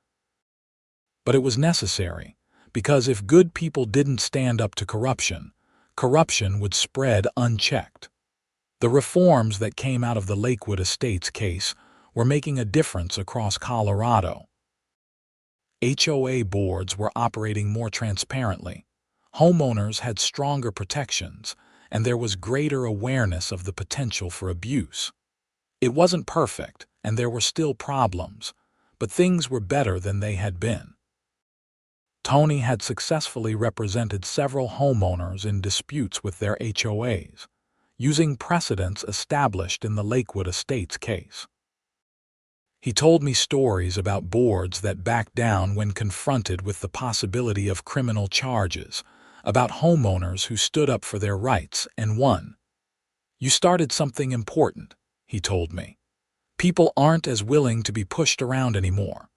But it was necessary, because if good people didn't stand up to corruption, corruption would spread unchecked. The reforms that came out of the Lakewood Estates case were making a difference across Colorado. HOA boards were operating more transparently, homeowners had stronger protections, and there was greater awareness of the potential for abuse. It wasn't perfect, and there were still problems, but things were better than they had been. Tony had successfully represented several homeowners in disputes with their HOAs, using precedents established in the Lakewood Estates case. He told me stories about boards that backed down when confronted with the possibility of criminal charges, about homeowners who stood up for their rights and won. "You started something important," he told me. "People aren't as willing to be pushed around anymore.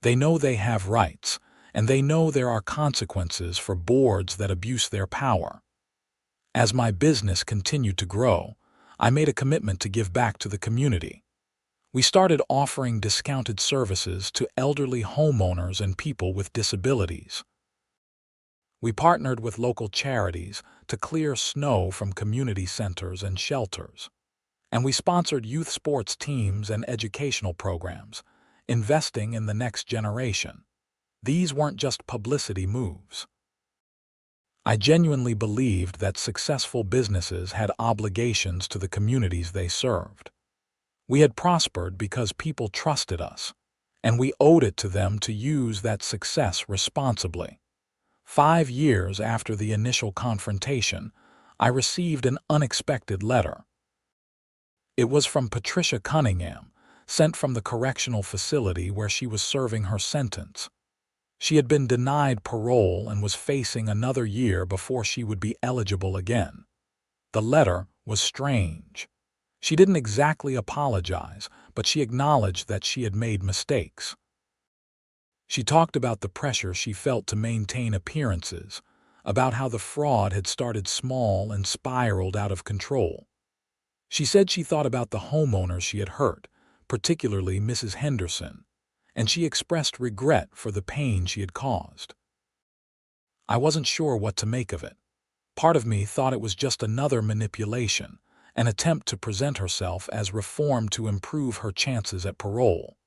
They know they have rights, and they know there are consequences for boards that abuse their power." As my business continued to grow, I made a commitment to give back to the community. We started offering discounted services to elderly homeowners and people with disabilities. We partnered with local charities to clear snow from community centers and shelters. And we sponsored youth sports teams and educational programs, investing in the next generation. These weren't just publicity moves. I genuinely believed that successful businesses had obligations to the communities they served. We had prospered because people trusted us, and we owed it to them to use that success responsibly. 5 years after the initial confrontation, I received an unexpected letter. It was from Patricia Cunningham, sent from the correctional facility where she was serving her sentence. She had been denied parole and was facing another year before she would be eligible again. The letter was strange. She didn't exactly apologize, but she acknowledged that she had made mistakes. She talked about the pressure she felt to maintain appearances, about how the fraud had started small and spiraled out of control. She said she thought about the homeowners she had hurt, particularly Mrs. Henderson, and she expressed regret for the pain she had caused. I wasn't sure what to make of it. Part of me thought it was just another manipulation, an attempt to present herself as reformed to improve her chances at parole.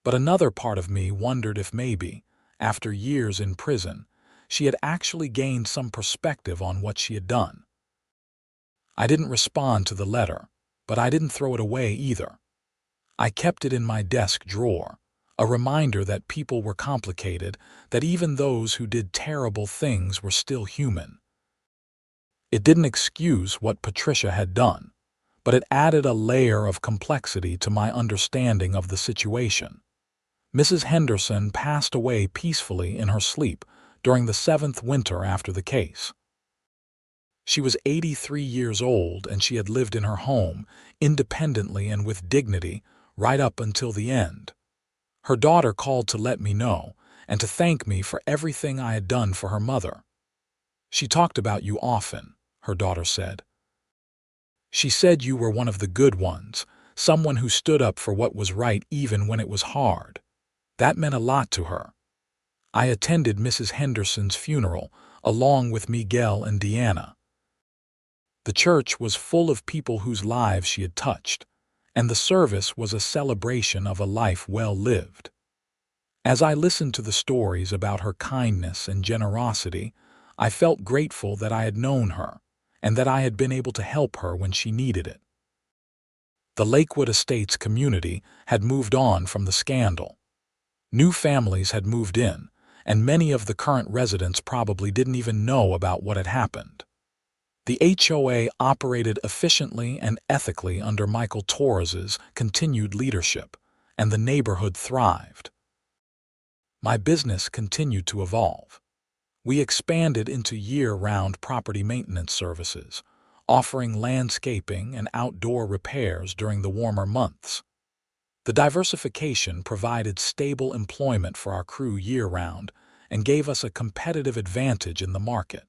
But another part of me wondered if maybe, after years in prison, she had actually gained some perspective on what she had done. I didn't respond to the letter, but I didn't throw it away either. I kept it in my desk drawer, a reminder that people were complicated, that even those who did terrible things were still human. It didn't excuse what Patricia had done, but it added a layer of complexity to my understanding of the situation. Mrs. Henderson passed away peacefully in her sleep during the 7th winter after the case. She was 83 years old, and she had lived in her home, independently and with dignity, right up until the end. Her daughter called to let me know, and to thank me for everything I had done for her mother. "She talked about you often," her daughter said. "She said you were one of the good ones, someone who stood up for what was right even when it was hard. That meant a lot to her." I attended Mrs. Henderson's funeral, along with Miguel and Deanna. The church was full of people whose lives she had touched, and the service was a celebration of a life well lived. As I listened to the stories about her kindness and generosity, I felt grateful that I had known her, and that I had been able to help her when she needed it. The Lakewood Estates community had moved on from the scandal. New families had moved in, and many of the current residents probably didn't even know about what had happened. The HOA operated efficiently and ethically under Michael Torres's continued leadership, and the neighborhood thrived. My business continued to evolve. We expanded into year-round property maintenance services, offering landscaping and outdoor repairs during the warmer months. The diversification provided stable employment for our crew year-round and gave us a competitive advantage in the market.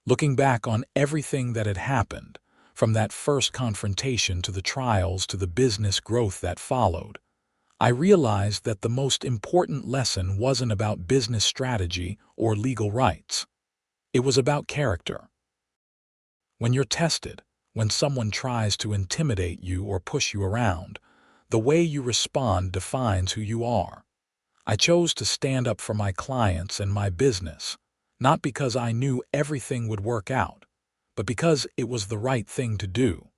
Looking back on everything that had happened, from that first confrontation to the trials to the business growth that followed, I realized that the most important lesson wasn't about business strategy or legal rights. It was about character. When you're tested, when someone tries to intimidate you or push you around, the way you respond defines who you are. I chose to stand up for my clients and my business, not because I knew everything would work out, but because it was the right thing to do.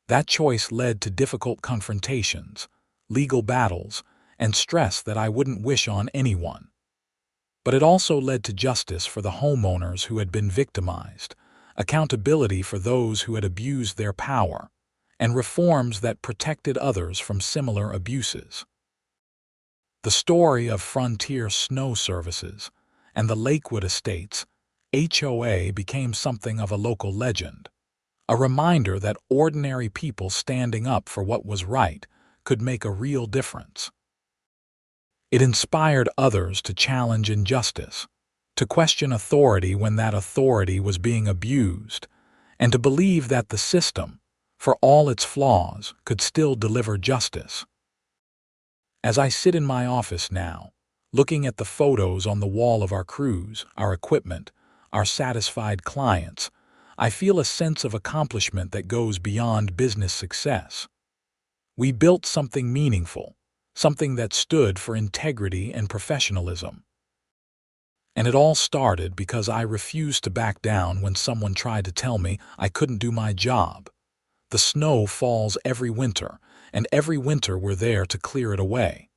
That choice led to difficult confrontations, legal battles, and stress that I wouldn't wish on anyone. But it also led to justice for the homeowners who had been victimized, accountability for those who had abused their power, and reforms that protected others from similar abuses. The story of Frontier Snow Services and the Lakewood Estates HOA became something of a local legend, a reminder that ordinary people standing up for what was right could make a real difference. It inspired others to challenge injustice, to question authority when that authority was being abused, and to believe that the system, for all its flaws, could still deliver justice. As I sit in my office now, looking at the photos on the wall of our crews, our equipment, our satisfied clients, I feel a sense of accomplishment that goes beyond business success. We built something meaningful, something that stood for integrity and professionalism. And it all started because I refused to back down when someone tried to tell me I couldn't do my job. The snow falls every winter, and every winter we're there to clear it away.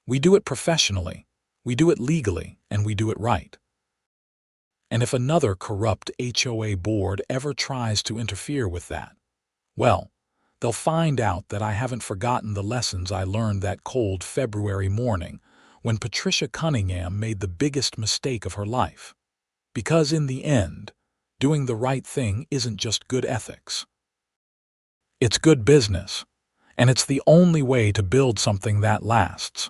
We do it professionally, we do it legally, and we do it right. And if another corrupt HOA board ever tries to interfere with that, well, they'll find out that I haven't forgotten the lessons I learned that cold February morning when Patricia Cunningham made the biggest mistake of her life. Because in the end, doing the right thing isn't just good ethics. It's good business, and it's the only way to build something that lasts.